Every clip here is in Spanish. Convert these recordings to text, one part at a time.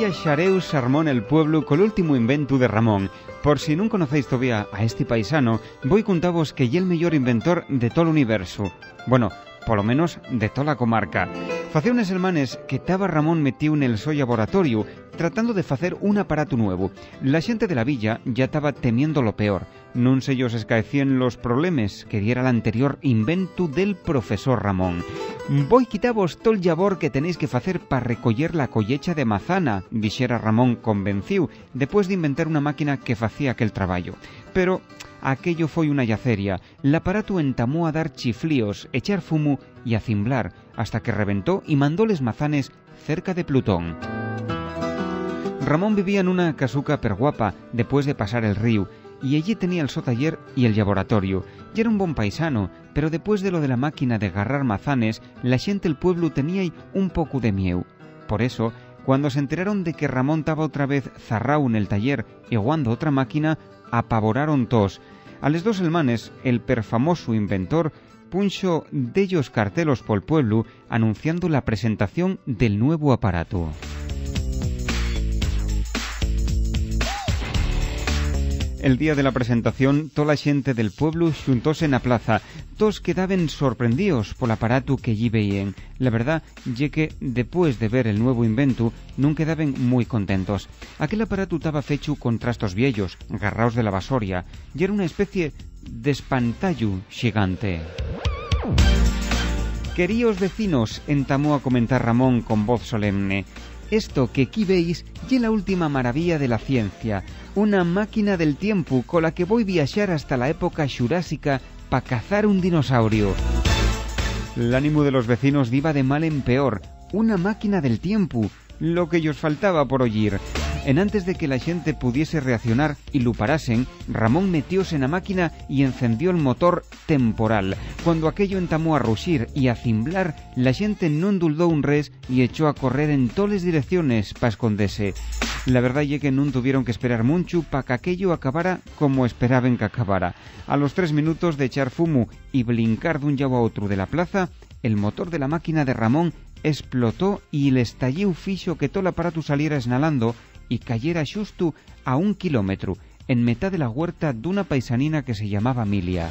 día xareu xarmón el pueblo col último invento de Ramón. Por si non conocéis todavía a este paisano, voy contavos que ye el mellor inventor de todo o universo. Bueno, polo menos de toda a comarca. Facía unes semanas que taba Ramón metido nel so laboratorio tratando de facer un aparato nuevo. La xente de la villa ya estaba temiendo lo peor. Non se ellos escaecían los problemas que diera el anterior invento del profesor Ramón. Voy quitavos todo el labor que tenéis que facer para recoller la collecha de mazana, dixera Ramón convenciu, después de inventar una máquina que facía aquel traballo. Pero aquello foi una yaceria. L'aparato entamó a dar chiflíos, echar fumo y a cimblar, hasta que reventó y mandó les mazanes cerca de Plutón. Ramón vivía en una casuca perguapa, después de pasar el río, y allí tenía el so taller y el laboratorio. Y era un bon paisano, pero después de lo de la máquina de agarrar mazanes, la xente del pueblo tenía un poco de mieu. Por eso, cuando se enteraron de que Ramón estaba otra vez zarrao en el taller y guando otra máquina, apavoraron tos. A les 2 semanas, el perfamoso inventor punxo dellos cartelos pol pueblo anunciando la presentación del nuevo aparato. El día de la presentación, toda la xente del pueblo xuntóse na plaza. Todos quedaban sorprendidos por el aparato que allí veían. La verdad ye que, después de ver el nuevo invento, non quedaban muy contentos. Aquel aparato estaba fecho con trastos viejos, agarraos de la basoria, y era una especie de espantallo gigante. Queríos vecinos, entamó a comentar Ramón con voz solemne. Esto que aquí veis ye la última maravilla de la ciencia, una máquina del tiempo con la que voy viajar hasta la época xurásica para cazar un dinosaurio. El ánimo de los vecinos iba de mal en peor. Una máquina del tiempo, lo que ellos faltaba por oír. En antes de que la gente pudiese reaccionar y lo parasen, Ramón metióse en la máquina y encendió el motor temporal. Cuando aquello entamó a ruxir y a cimblar, la gente non duldó un res y echó a correr en toles direcciones para escondese. La verdad ye que non tuvieron que esperar mucho para que aquello acabara como esperaban que acabara. A los 3 minutos de echar fumo y brincar d'un llau a otro de la plaza, el motor de la máquina de Ramón explotó y el estalliu fixo que todo el aparato saliera esnalando y cayera xusto a 1 kilómetro, en metá de la huerta d'una paisanina que se llamaba Milia.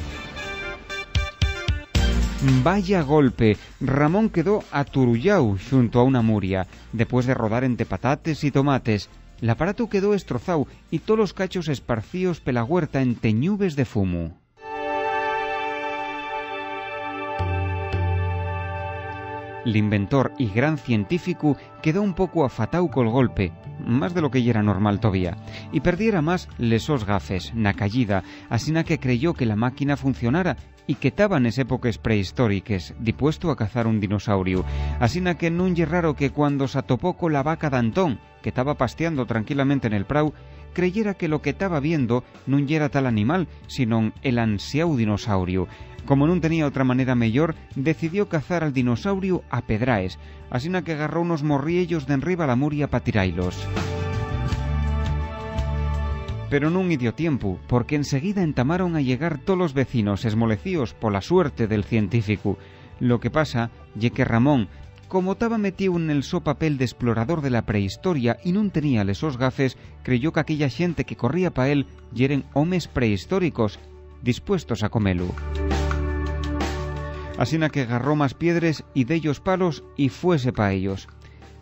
Vaya golpe, Ramón quedó aturullau xunto a una muria, después de rodar entre patates y tomates. El aparato quedó estrozau y todos los cachos esparcíos pela huerta en teñubes de fumo. El inventor y gran científico quedó un poco afatau col golpe, más de lo que ya era normal todavía, y perdiera más lesos gafes, na callida, asina que creyó que la máquina funcionara y que estaban en épocas prehistóricas, dispuesto a cazar un dinosaurio, asina que nun ye raro que cuando se atopó con la vaca d'Antón, que estaba pasteando tranquilamente en el prau, creyera que lo que estaba viendo non yera tal animal, sino el ansiau dinosaurio. Como non tenía otra manera mellor, decidió cazar al dinosaurio a pedraes, asina que agarró unos morriellos de enriba la muria pa tirailos. Pero non dio tiempo, porque enseguida entamaron a llegar todos los vecinos esmolecíos por la suerte del científico. Lo que pasa ye que Ramón, como estaba metido en el so papel de explorador de la prehistoria y non tenía lesos gafes, creyó que aquella xente que corría pa él yeren homes prehistóricos, dispuestos a comelu. Asina que agarró más piedres y dellos palos y fuese pa ellos.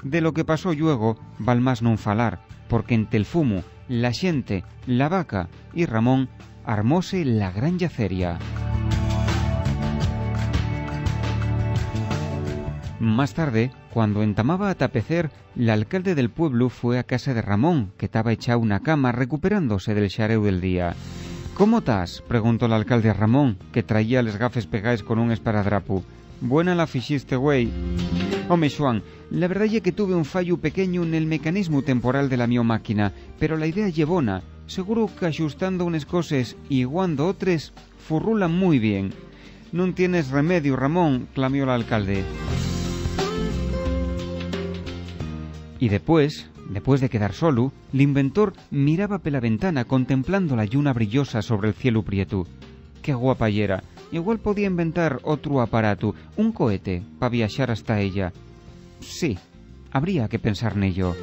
De lo que pasó luego, val más non falar, porque entre el fumo, la xente, la vaca y Ramón armóse la gran yaceria. Más tarde, cuando entamaba a tapecer, el alcalde del pueblo fue a casa de Ramón, que estaba echado una cama recuperándose del xareu del día. «¿Cómo estás?», preguntó el alcalde a Ramón, que traía les gafes pegaes con un esparadrapo. «Buena la fixiste, güey». «Home, Xuan, la verdad ye que tuve un fallo pequeño en el mecanismo temporal de la mio máquina, pero la idea ye bona. Seguro que axustando unes coses y guando otres, furrula muy bien». «Non tienes remedio, Ramón», clamió el alcalde. Y después de quedar solo, el inventor miraba pela ventana contemplando la lluna brillosa sobre el cielo prieto. Qué guapa yera. Igual podía inventar otro aparato, un cohete, para viajar hasta ella. Sí, habría que pensar en ello.